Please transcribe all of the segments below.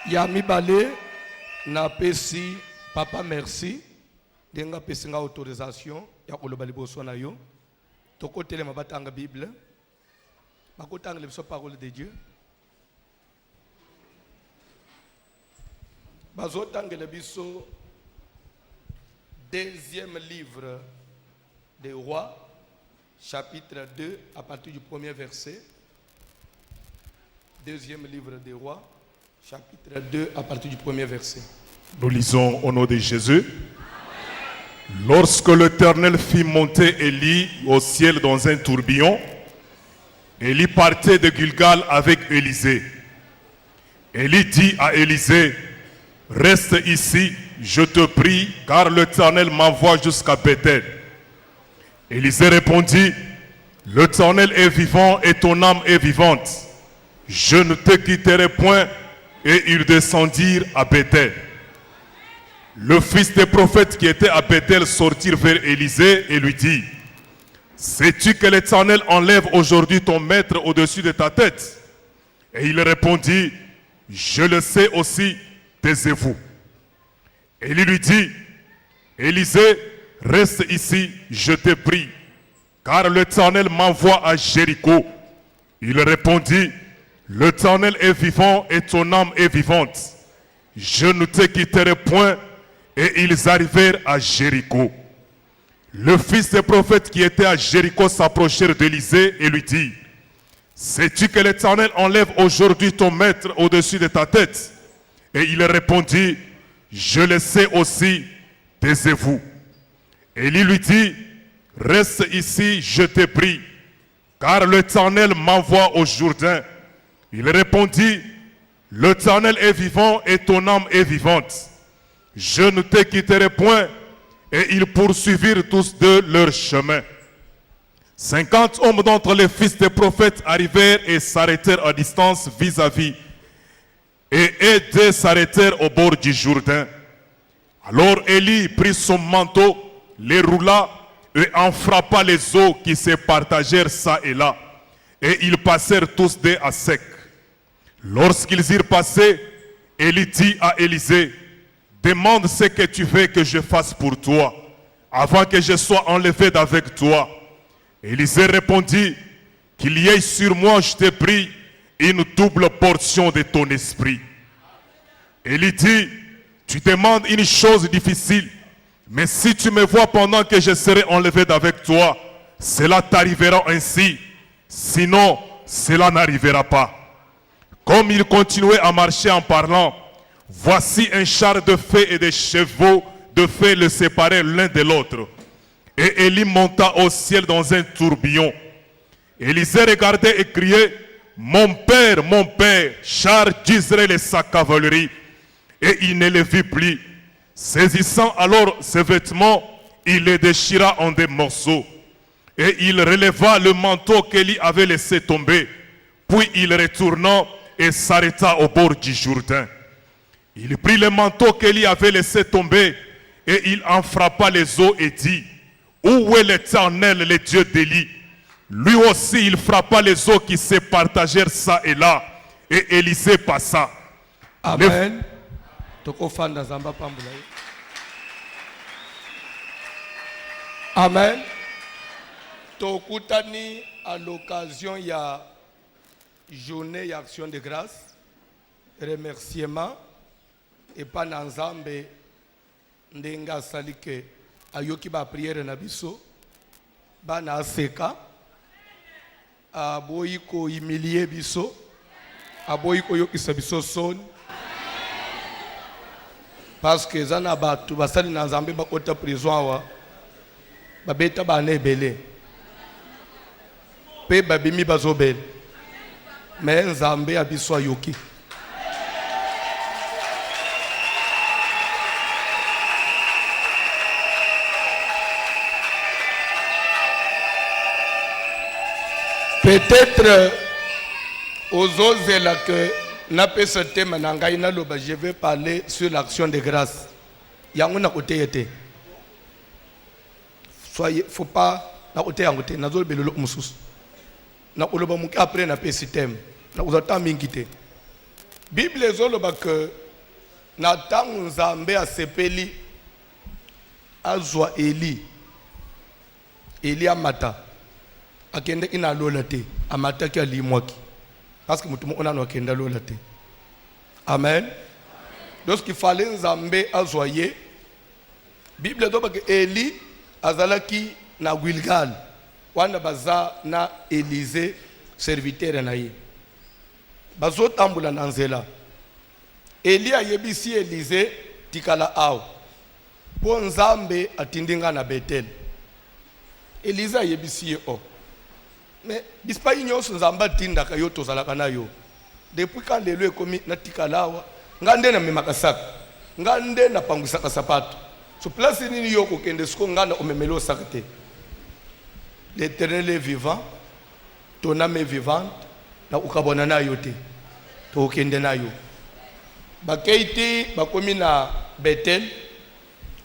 Ya mibale na pesi papa merci denga pesi nga autorisation ya koloba liboso na yo tokotele mabatanga Bible bakotanga le parole de Dieu bazotanga biso deuxième livre des rois chapitre 2 à partir du premier verset. Deuxième livre des rois chapitre 2 à partir du premier verset. Nous lisons au nom de Jésus. Lorsque l'Éternel fit monter Élie au ciel dans un tourbillon, Élie partait de Gilgal avec Élisée. Élie dit à Élisée, reste ici, je te prie, car l'Éternel m'envoie jusqu'à Bethel. Élisée répondit, l'Éternel est vivant et ton âme est vivante. Je ne te quitterai point. Et ils descendirent à Bethel. Le fils des prophètes qui était à Bethel sortit vers Élisée et lui dit, sais-tu que l'Éternel enlève aujourd'hui ton maître au-dessus de ta tête? Et il répondit, je le sais aussi, taisez-vous. Élie lui dit, Élisée, reste ici, je te prie, car l'Éternel m'envoie à Jéricho. Il répondit, l'Éternel est vivant et ton âme est vivante. Je ne te quitterai point. Et ils arrivèrent à Jéricho. Le fils des prophètes qui était à Jéricho s'approchèrent d'Élisée et lui dit, sais-tu que l'Éternel enlève aujourd'hui ton maître au-dessus de ta tête? Et il répondit, je le sais aussi, taisez-vous. Élie lui dit, reste ici, je te prie, car l'Éternel m'envoie au Jourdain. Il répondit, l'Éternel est vivant et ton âme est vivante. Je ne te quitterai point. Et ils poursuivirent tous deux leur chemin. 50 hommes d'entre les fils des prophètes arrivèrent et s'arrêtèrent à distance vis-à-vis. Et eux deux s'arrêtèrent au bord du Jourdain. Alors Élie prit son manteau, les roula et en frappa les eaux qui se partagèrent çà et là. Et ils passèrent tous deux à sec. Lorsqu'ils eurent passé, Élie dit à Élisée, demande ce que tu veux que je fasse pour toi, avant que je sois enlevé d'avec toi. Élisée répondit, qu'il y ait sur moi, je te prie, une double portion de ton esprit. Élie dit, tu demandes une chose difficile, mais si tu me vois pendant que je serai enlevé d'avec toi, cela t'arrivera ainsi, sinon cela n'arrivera pas. Comme il continuait à marcher en parlant, voici un char de feu et des chevaux de feu le séparaient l'un de l'autre. Et Élie monta au ciel dans un tourbillon. Élisée regardait et criait, mon père, char d'Israël et sa cavalerie. Et il ne le vit plus. Saisissant alors ses vêtements, il les déchira en des morceaux. Et il releva le manteau qu'Élie avait laissé tomber. Puis il retourna et s'arrêta au bord du Jourdain. Il prit le manteau qu'Élie avait laissé tomber et il en frappa les eaux et dit, où est l'Éternel, le Dieu d'Élie? Lui aussi il frappa les eaux qui se partagèrent çà et là et Élisée passa. Amen. Amen. Tokutani à l'occasion il y a journée et action de grâce, remerciement et pas n'ensemble ndenga salike ayoki ba prière na biso ba na seka aboyi ko humilier biso aboyi ko yokisa biso son parce que zana batu basali na nzambe bakota prison wa babeta ba na ebele pe babimi bazobele mais nzambe abiso ayoki. Peut-être aux autres là que n'a pas ce thème je vais parler sur l'action de grâce. Yanguna côté était. Soyez, faut pas na côté en côté. Nazol belolo musus. Na oloba muki après na pe système. Na uzata mingite. Bible ezoloba que na tangu Nzambe asepeli azwa Eli amata akende ina lola te amata ki alimwaki parce que mutumo ona no akenda lola te. Amen. Lorsqu'il fallait Nzambe azwa ye, Bible doba que Eli azalaki na Gilgal wana baza na Élisée serviteur na ye bazo tambula na nzela. Eli ayebisi Élisée tikala aw po Nzambe atindinga na Betel. Élisée ayebisi ye o mais bispa nyonso Nzambe atindaka yo tozalaka na yo depuis quand lelo ekomi na tikala awa ngande na memakasaka ngande na pangwisaka sapato so place nini yo kokende siko ngana omemelo sakate. L'Éternel est vivant, ton âme est vivante, na ukabona na yo te to okende na yo bakeiti bakomi na Betel.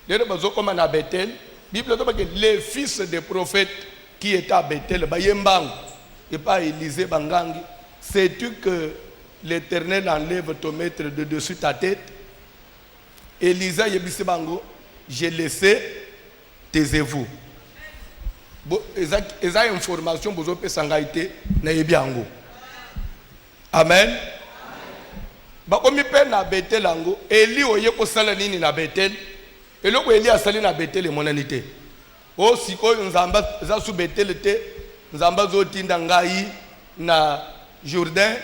Lelo bazokoma na Betel, Bible dit que les fils des prophètes qui étaient à Betel bayembang et pas Élisée bangangi, sais-tu que l'Éternel enlève ton maître de dessus ta tête? Élisée yebisi bango, j'ai laissé taisez-vous. Eza information bozo pesa ngaite na yebi yango. Amen. Bakomi pe na Betel yango, Eli oye kosala nini na Betel? Eloko Eli asali na Betel emonani te. O sikoyo Nzamba za su Betel te, Nzamba zo tinda ngai na Jourdain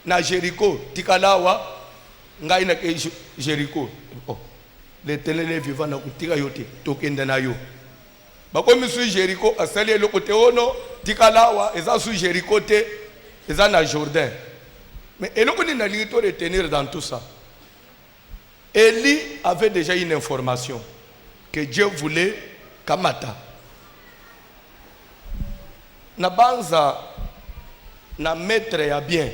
na Jéricho tikalawa ngai na Jéricho. Oh, l'Éternel est vivant na kutika yote tokenda na yo. Bakomi su Jéricho asali eloko te ono tikalawa eza su Jéricho te eza na Jourdain. Mais eloko ni na lito retenir dans tout ça. Eli avait déjà une information que Dieu voulait kamata. Na banza na maître ya bien.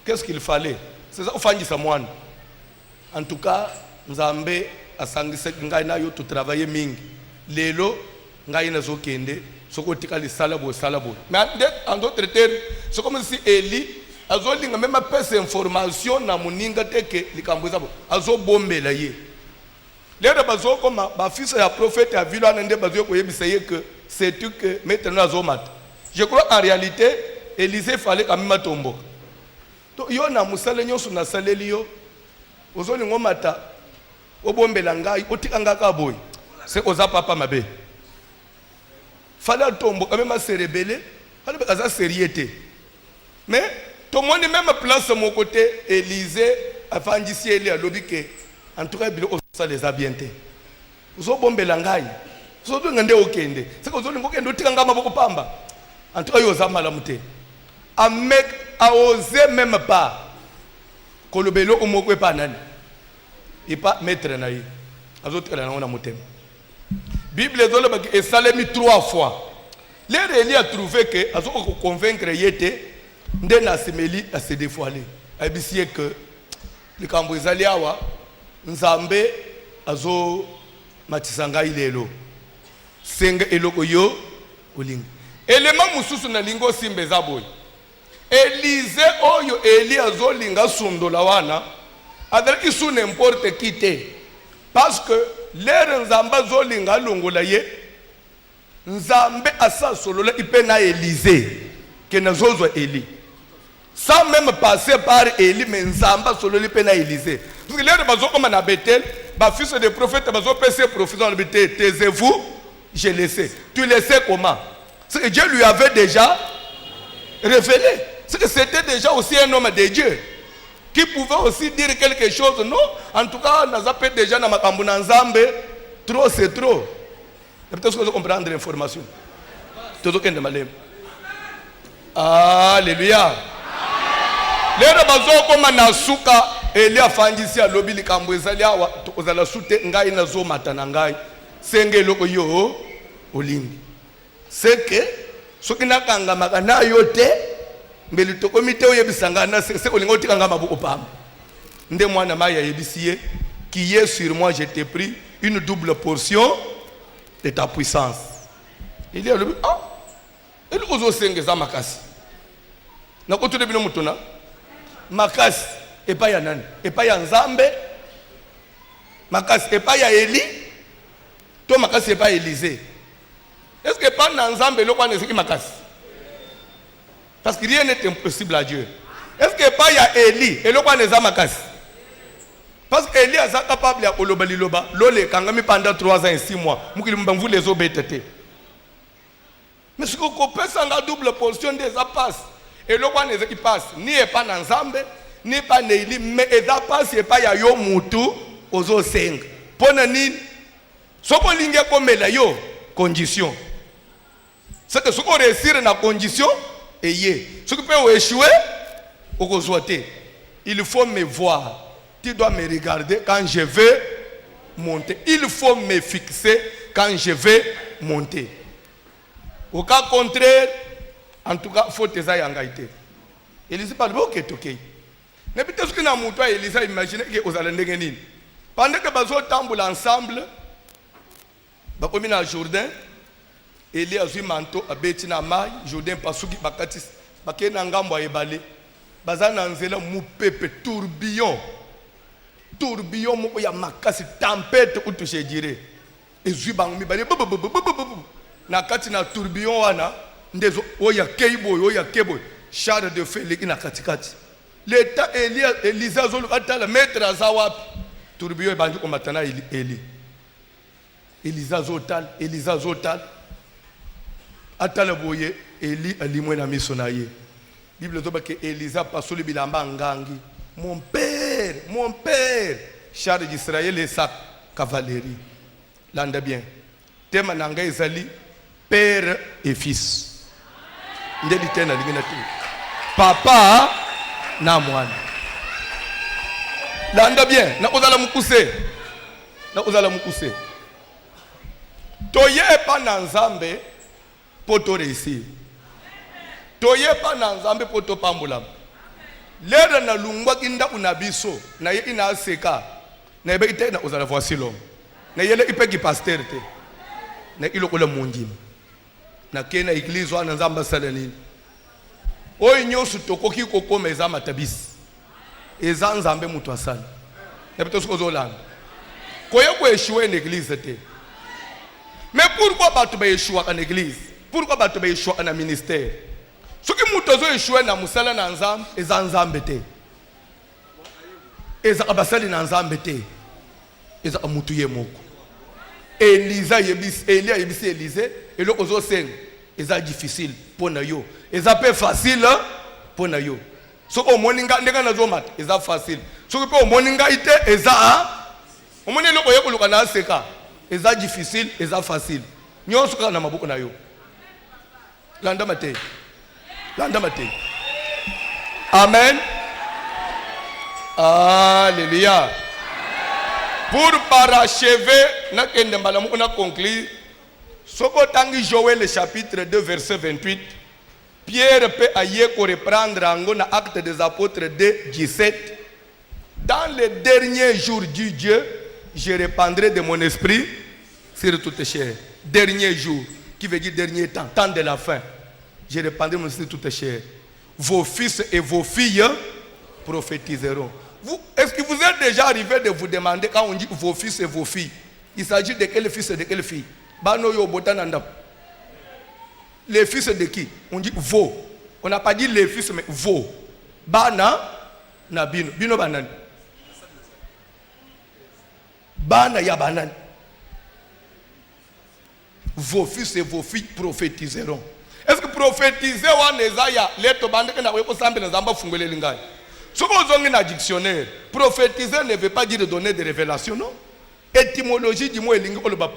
Qu'est-ce qu'il fallait? C'est ça ofangisa mwana. En tout cas, Nzambe asangisa ngai na yo to travailler mingi. Lelo ngai na zo kende soko tikali salabo. Mais en d'autres termes, c'est comme si Eli azolinga même pesa information na muninga teke likambweza azo bombela ye. Lero bazo koma ba fils ya prophète ya vilo anende bazo koyebisa ye que c'est tu que maintenant azo mat. Je crois en réalité Élisée fallait quand même tombo. To yo na musale nyoso na saleli yo ozolingo mata obombela ngai otikanga ka boy. C'est oza papa mabe. Fallait tombo quand même se rebeller, fallait kaza sérieuté. Mais tout le monde même place à mon côté, Élisée, avant d'ici, Eli a lobby que, en tout cas, ça les a bien été. Vous avez bombé l'angaï. Vous avez demandé au Kende. C'est que vous avez demandé au Tirangama Bokopamba. En tout cas, vous avez malamouté. Un mec a osé même pas. Que le bélo au mot pas nan. Et pas mettre naï. Les autres, on a monté. Bible est salé 3 fois. L'air Eli a trouvé que, à ce qu'on convaincre, il était. Nde na semeli a se dévoiler abisie que le kambo ezali awa Nzambe azo matisanga ilelo senga eloko yo olingi elema mususu na lingo simbe za boy Élisée oyo Eli azo linga sundola wana adaki su n'importe qui te parce que l'air Nzambe azo linga longola ye Nzambe asa solola ipena Élisée que nazozwa Eli sans même passer par Eli, mais Nzamba solo li pena Élisée. Parce que les bazo comme na Betel, ba fils de prophète bazo pèse prophète dans Betel, taisez-vous, je le sais. Tu le sais comment? C'est que Dieu lui avait déjà révélé. C'est que c'était déjà aussi un homme de Dieu qui pouvait aussi dire quelque chose, non? En tout cas, on a fait déjà dans makambu na Nzambe, trop c'est trop. Peut-être que vous comprendre l'information. Tout ce qui est malem. Alléluia. Lero bazo koma na suka Eli afangisi alobi likambo ezali awa tokozala sute ngai na zo mata na ngai senge loko yo olingi seke soki nakanga makana yo te mbeli tokomite oyebisanga na se olingo tikanga mabuko pam nde mwana maya yebisiye qui est sur moi je t'ai pris une double portion de ta puissance. Il dit alobi ah eli ozo senge za makasi na koto de bino mutuna makasi epai ya nani? Epai ya Nzambe makasi epai ya Eli to makasi epai ya Élisée? Est-ce que pas na Nzambe le kwana ezeki makasi? Parce que rien n'est impossible à Dieu. Est-ce que pas ya Eli et le kwana eza makasi? Parce que Eli est capable de koloba liloba lole kangami pendant 3 ans et 6 mois mukili mbamvu les obetete. Mais ce qu'on peut c'est la double portion des passe et le kwana ezeki passe ni epa na Nzambe ni pas na Eli mais eza passe epa ya yo mutu ozo senga. Pona nini? Soko linge komela yo condition. C'est que ce qu'on réussir na condition et yé. Ce qui peut échouer au consoité. Il faut me voir. Tu dois me regarder quand je vais monter. Il faut me fixer quand je vais monter. Au cas contraire, en tout cas, il faut que tu aies engagé. Élise parle ok, ok. Mais peut-être que dans mon toit, Élise a imaginé que vous allez gagner. Pendant que nous sommes ensemble, nous sommes dans le Jourdain. Eli azui manto abeti na mai Jourdain pasuki bakati bakena na ngambo ya ebale bazana nzela mupepe tourbillon moko ya makasi tempête utushe dire ezui bangu mibale na kati na tourbillon wana ndezo oya keibo oya kebo char de feu leki na katikati l'état Elisa zolo atala maître azawapi tourbillon bandu komatana Eli Elisa zotal atala boye Eli alimwe na miso na ye. Bible zoba ke Elisa pasoli bilamba ngangi. Mon père, char d'Israël et sa cavalerie. Landa bien. Tema nanga ezali père et fils. Ndeli tena lingina tu. Papa na mwana. Landa bien. Na ozala mukuse. Toye pa na Nzambe poto réussir. Toye pa na Nzambe poto pambola. Lera na lungwa kinda unabiso na ye ina seka. Na yebe ite na ozala voici l'homme. Na yele ipeki pasteur te. Na ilokole mungima. Na kena église wana Nzamba salanini. Oyi nyosu tokoki kokoma eza matabisi. Eza Nzambe mutu asala. Na beto sozo langa. Koye ko échouer en église te. Mais pourquoi batu ba échouer en église? Pourquoi batu ba échouer en ministère? Ce qui mutu zo échouer na musala na Nzambe eza Nzambe te. Eza abasali na Nzambe te. Eza mutu ye moko. Elia yebisi Élisée et le ozo seng eza difficile pona yo. Eza pe facile pona yo. So o moninga ndeka na zo mat eza facile. So pe o moninga ite eza omoni lo koye kuluka na seka eza difficile eza facile. Nyonso ka na maboko na yo. Landa mate. Amen. Alléluia. Pour parachever, on a conclu. Soko tangi Joël chapitre 2 verset 28. Pierre peut ailler pour reprendre en acte des apôtres 2 17. Dans les derniers jours du Dieu, je répandrai de mon esprit sur toutes chairs. Dernier jour, qui veut dire dernier temps, temps de la fin. Je répandrai mon esprit sur toutes chairs. Vos fils et vos filles prophétiseront. Est-ce que vous êtes déjà arrivé de vous demander quand on dit vos fils et vos filles, il s'agit de quel fils et de quelle fille? Les fils de qui? On dit vos. On n'a pas dit les fils mais vos. Bana na bino. Bino banan. Bana ya banan. Vos fils et vos filles prophétiseront. Est-ce que prophétiser wa nezaya leto bande na ko sambe na zamba fungwele lingai? Ce qu'on a dans le dictionnaire, prophétiser ne veut pas dire donner des révélations, non? Étymologie du mot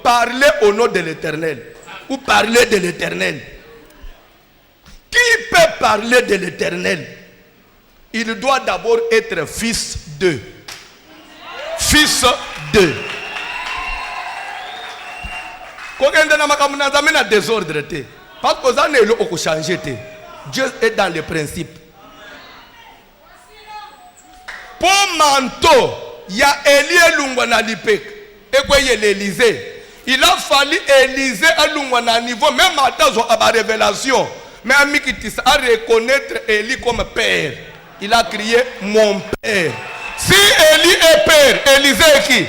parler au nom de l'Éternel ou parler de l'Éternel. Qui peut parler de l'Éternel? Il doit d'abord être fils de. Fils de. Quand on a un désordre, parce que ça n'est pas changé. Dieu est dans les principes. Pour manteau, il y a Élie Lungwana Lipek. Et quoi il y a l'Élysée. Il a fallu Élysée à Lungwana niveau, même à la révélation. Mais Amikitis a reconnaître Élie comme père. Il a crié mon père. Si Élie est père, Élisée est qui?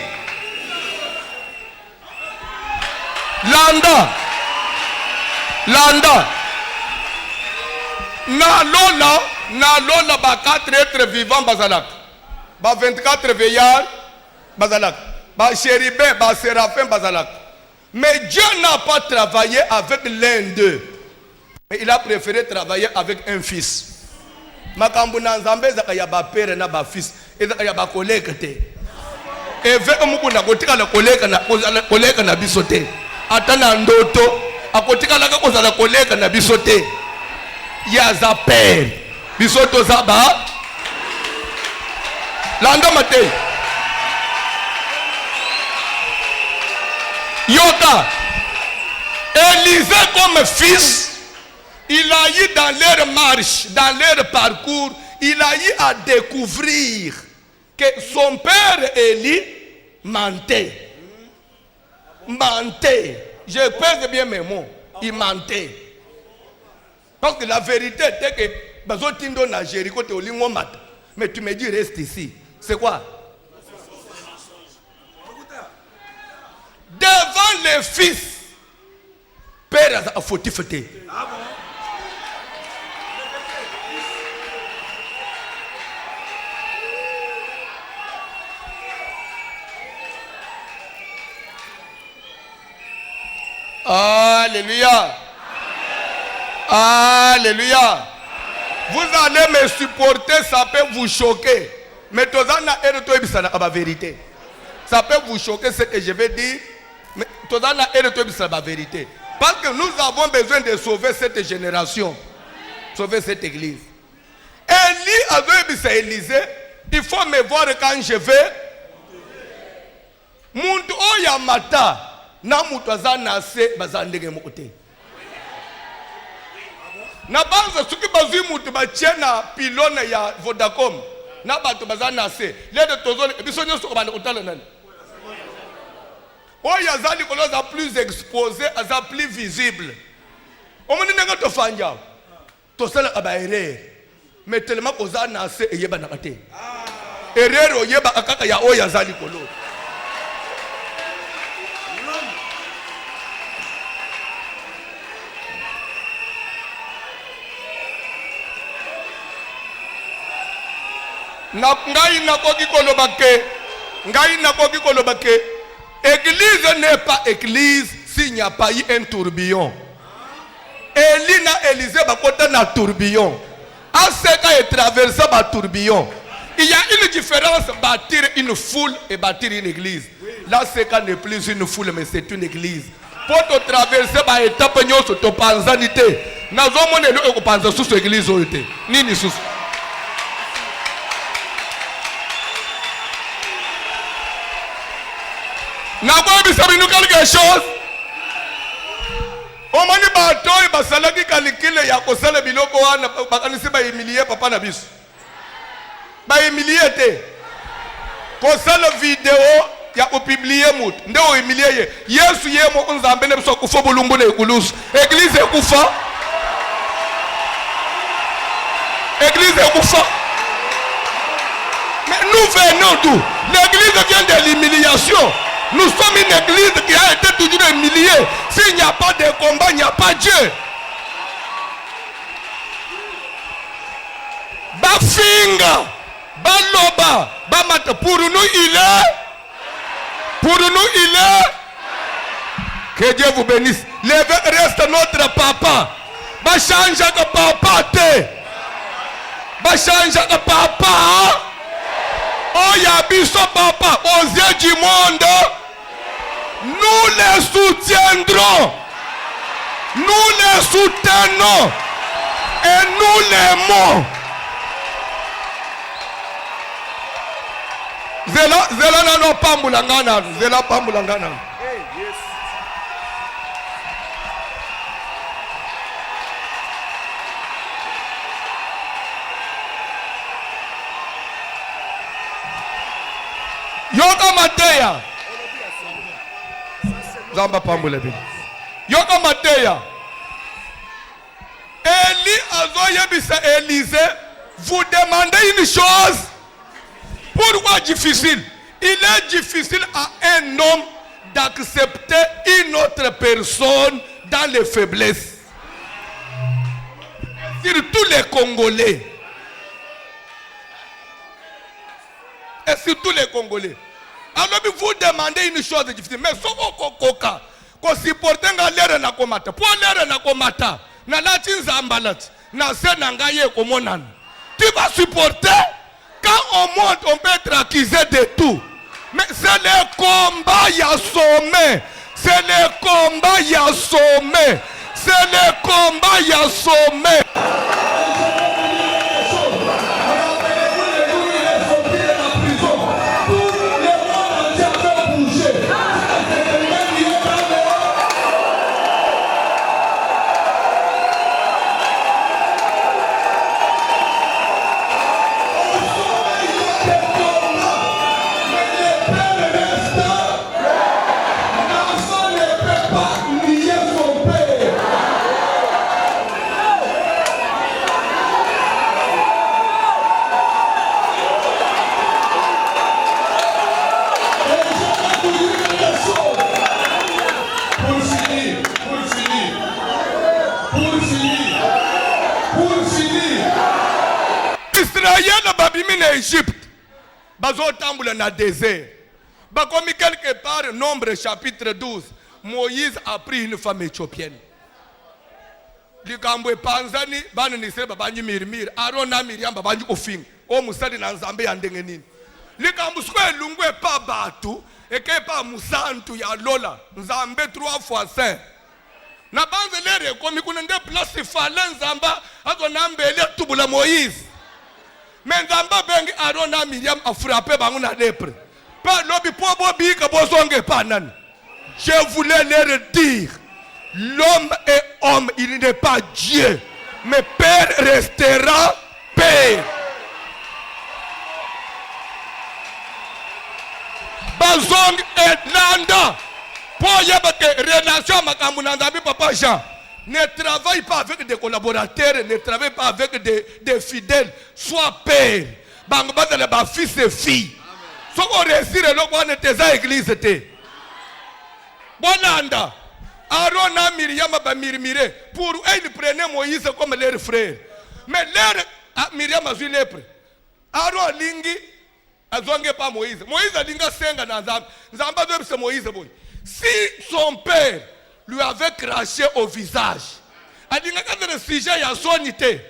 Landa. Na lola ba 4 êtres vivants bazalak. Ba 24 veillards bazalak. Ba chérubin, ba séraphin bazalak. Mais Dieu n'a pas travaillé avec l'un d'eux. Mais il a préféré travailler avec un fils. Makambu na nzambe ezaka ya ba père na ba fils. Ezaka ya ba collègue te. Eve mukuna kotika la collègue na bisote. Atana ndoto akotika la kozala collègue na bisote. Ya za père. Bisoto zaba. Landa mate. Yoka. Élisée comme fils, il a eu dans leur marche, dans leur parcours, il a eu à découvrir que son père Élie mentait. Mentait. Je pèse bien mes mots. Il mentait. Parce que la vérité était que Bazotindo na Jéricho te olingo mata. Mais tu me dis reste ici. C'est quoi? Devant les fils, père a fautif. Alléluia. Alléluia. Vous allez me supporter, ça peut vous choquer. Mais tozana la vérité. Ça peut vous choquer ce que je vais dire. Mais tozana la vérité. Parce que nous avons besoin de sauver cette génération. Sauver cette église. Élisée, il faut me voir quand je vais. Muntu oya mata. Na mutu azana se bazandege mokote. Na banza suki bazui mutu bachena pilone ya Vodacom. Na batu bazana se. Lede tozone biso nyoso ko bande kotala nani. Oya azali koloza plus exposé, aza plus visible. Omoni nenga to fanja. To sala abaere. Mais tellement kozana se eyeba nakate. Erero yeba akaka ya oya azali kolo. Ngai nakoki koloba ke église n'est pas église s'il n'y a pas eu un tourbillon. Élie na Élisée bakota na tourbillon. Aseka est traversé par tourbillon. Il y a une différence bâtir une foule et bâtir une église. Là Seka n'est plus une foule mais c'est une église. Pour te traverser par étape nyoso to panzanité. Nazomone lo ekopanza sous église oyote. Nini sous. Quelque chose. On m'a dit bateau et basalaki kalikile ya kosala biloko wana bakanisi ba humilier papa na biso. Ba humilier te. Kosala vidéo ya ko publier mutu. Nde o humilier ye. Yesu ye mo nzambe ne biso kufa bulumbu na ekulusu. Église ekufa. Église ekufa. Mais nous venons d'où? L'église vient de l'humiliation. Nous sommes une église qui a été toujours humiliée. S'il n'y a pas de combat, il n'y a pas Dieu. Bafinga, baloba, bamata. Pour nous, il est. Pour nous, il est. Que Dieu vous bénisse. L'évêque reste notre papa. Bachanja que papa te. Bachanja que papa. Oh, yabiso papa, aux yeux du monde, nous les soutiendrons, nous les soutenons et nous l'aimons. Zela nano pambulangana, zela pambulangana. Yoka Mateya. Zamba pambule bi. Yoka Mateya. Eli azoye bisa Élisée vous demandez une chose. Pourquoi difficile? Il est difficile à un homme d'accepter une autre personne dans les faiblesses. Surtout les Congolais. Et surtout les Congolais. Alors vous demandez une chose difficile. Mais si vous koka, ko supporter l'air na komata. Pour l'air na komata, na lati nzambalat, na se nangaye komonan. Tu vas supporter. Quand on monte, on peut être accusé de tout. Mais c'est le combat y a sommet. C'est le combat y a sommet. C'est le combat y a sommet. Israël babimi na Égypte, bazo tamboula na désert. Bakomi quelque part, Nombre chapitre 12, Moïse a pris une femme éthiopienne. Likambwe panzani, bani nisere babanyi mirmir, Aaron na Miriam babanyi ofing, o musali na nzambe ya ndenge nini. Likambu skwe lungwe pa batu, eke pa musantu ya lola, nzambe 3 fois 5. Na banze lere komi kunende place fale nzamba, azo nambele tubula Moïse. Mais nzamba bengi Aaron na Miriam a frappé bangu na lèpre. Pas lobi po bobi ka bozonge panan. Je voulais leur dire, l'homme est homme, il n'est pas Dieu. Mais Père restera Père. Bazong et Landa. Pour y avoir des relations avec Papa Jean. Ne travaille pas avec des collaborateurs, ne travaille pas avec des fidèles. Sois père. Bangba de la fils et fille. Si on réussit, on est dans l'église. Bonanda. Aaron a Myriam a mirmiré. Pour eux, ils prenaient Moïse comme leur frère. Mais leur Myriam a vu lèpre. Aaron lingi a zonge pas Moïse. Moïse a linga senga na Nzamba. Nzamba doit c'est Moïse boy. Si son père lui avait craché au visage, a dit que le sujet a sonité.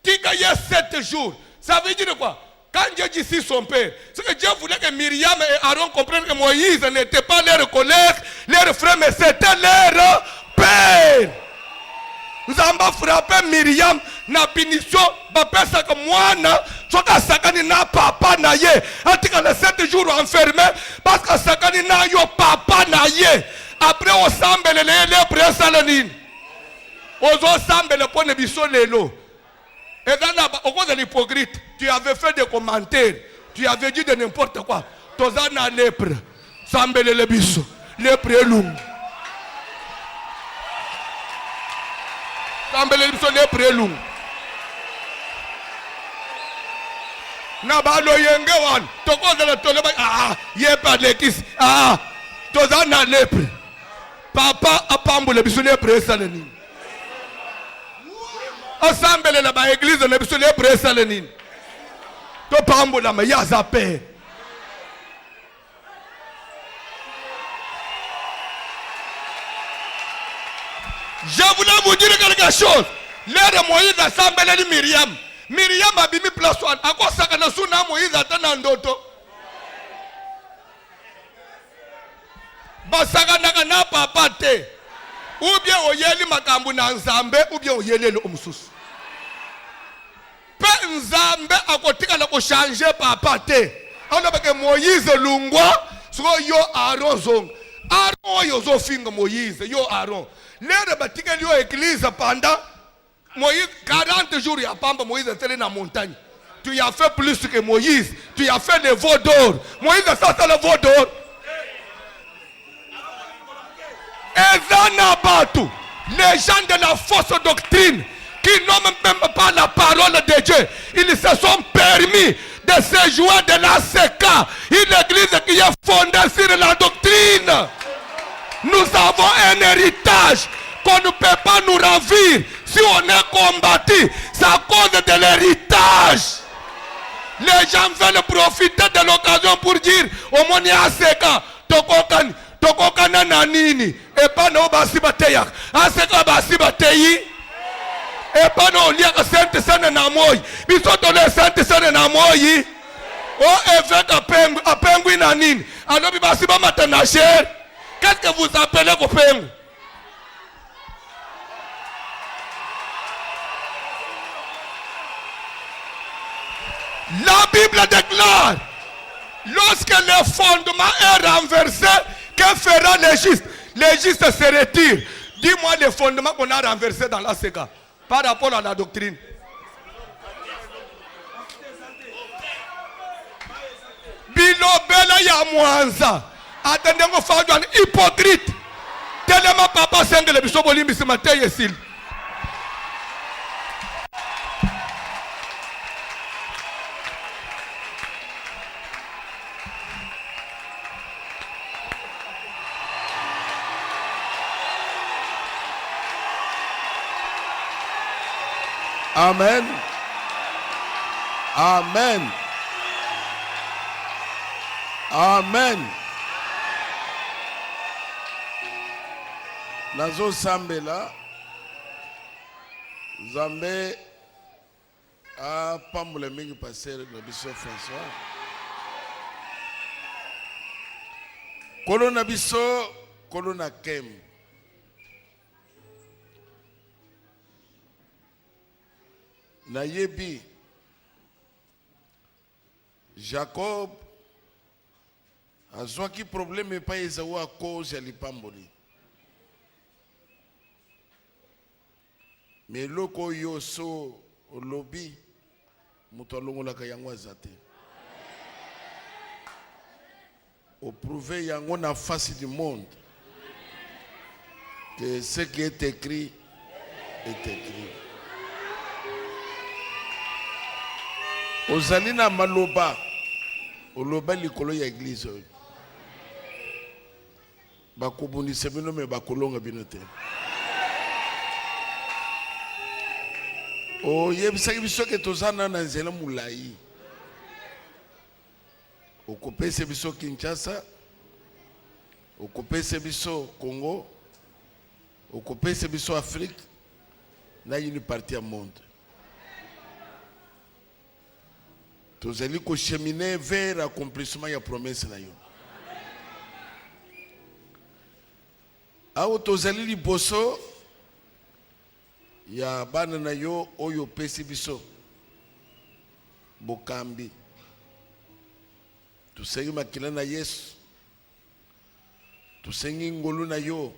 Tika y a 7 jours. Ça veut dire quoi? Quand Dieu dit si son père, c'est que Dieu voulait que Myriam et Aaron comprennent que Moïse n'était pas leur collègue, leur frère, mais c'était leur père. Nous avons frappé Myriam, na punition, bapesa que moi, soka sakani na papa na ye. Atika les 7 jours enfermé, parce que sakani na yo papa na ye. Après on semble les presse à la ligne. On semble le point de vue sur les lots. Et dans au cause de l'hypocrite, tu avais fait des commentaires, tu avais dit de n'importe quoi. Tozana lèpre, semble le biso, lèpre lung. Semble le biso, lèpre lung. Nabalo yengewan, toko de la toleba, yepa lekis, tozana lèpre. Papa a pambo le biso lèpre saleni. Ensemble la ba église le biso lèpre saleni. To pambo la ma yazape. Je voulais vous dire quelque chose. L'air de Moïse assemble les Myriam. Myriam a bimi place one. A quoi ça que nous sommes Moïse attend ndoto. Basaka na papa te. Ou bien oyeli makambu na nzambe ou bien oyeli le omsusu. Pe nzambe akotika na ko changer papa te. On a que Moïse lungwa so yo Aaron zong. Aaron yo zo finga Moïse yo Aaron. L'air batika yo église pendant Moïse 40 jours ya pamba Moïse était dans la montagne. Tu as fait plus que Moïse. Tu as fait des veaux d'or. Moïse a sorti le veau d'or. Les gens de la fausse doctrine qui n'ont même pas la parole de Dieu. Ils se sont permis de se jouer de l'ACK, une église qui est fondée sur la doctrine. Nous avons un héritage qu'on ne peut pas nous ravir. Si on est combattu, c'est à cause de l'héritage. Les gens veulent profiter de l'occasion pour dire au monde ACK, tokokana nanini, et pas no basiba teyak, ACK basiba teyi, et pas no liaka sainte sene na moyi, bisoto le sainte sene na moyi, o évêque a pengu nanini, alors basiba matanacher. Qu'est-ce que vous appelez copain? La Bible déclare, lorsque le fondement est renversé, que fera le juste? Le juste se retire. Dis-moi le fondement qu'on a renversé dans l'ACK par rapport à la doctrine. Bilobela ya mwanza. Attendez, on fait un hypocrite. Tellement papa senge le biso bolimbi ce matin yesil. Amen. Amen. Amen. Nazo sambela Zambé a pambule mingi passer le biso François. Kolona biso, kolona kem. Na yebi Jacob azwaki problème pa Esaú à cause ya lipamboli. Mais loko yo so olobi muto alongolaka yango azate. Au prouver yango na face du monde que ce qui est écrit est écrit. Ozali na maloba oloba likolo ya église bakobundisa bino me bakolonga bino te. Oyebisaki biso ke tozana na nzela mulai okopesa biso Kinshasa, okopesa biso Congo, okopesa biso Afrique na une partie du monde. Tozali ko cheminer vers l'accomplissement ya promesse na yo. Awo tozali liboso ya bana na yo oyo pesi biso bokambi. Tusengi makila na Yesu. Tusengi ngolu na yo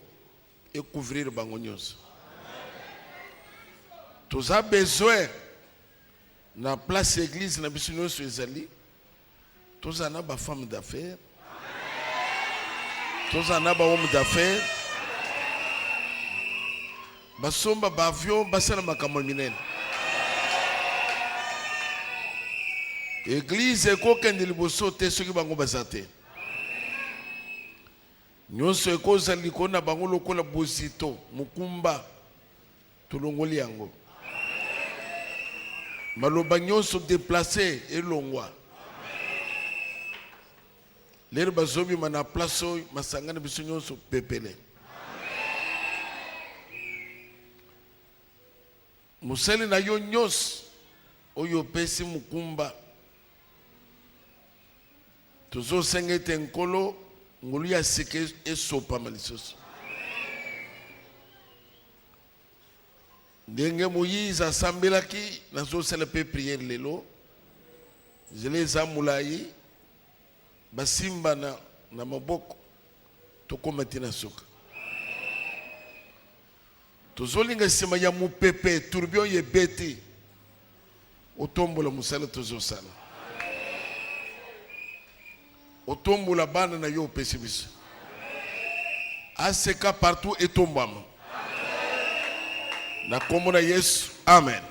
et couvrir bango nyonso. Toza besoin na place église na biso nyonso ezali. Toza na ba femme d'affaires. Toza na ba homme d'affaires. Basomba ba avion basala makambo minene. Église ekokende liboso te soki bango bazate. Nyonso ekozali kona bango lokola bozito mukumba tulongoli yango. Maloba nyonso déplacé elongwa. Lero bazobi mana place masangana biso nyonso pepele. Museli na yo nyos oyo pesi mukumba. Tuzo sengete nkolo ngolu ya sike esopa malisoso. Ndenge Moïse asambelaki nazo sala pe prière lelo. Zele za mulayi basimba na maboko tokomati na soka. Tozolinga sima ya mupepe tourbillon yebeti otombola musala tozosala. Otombola bana na yo pesibiso. ACK partout etombama. Na komona Yesu Amen.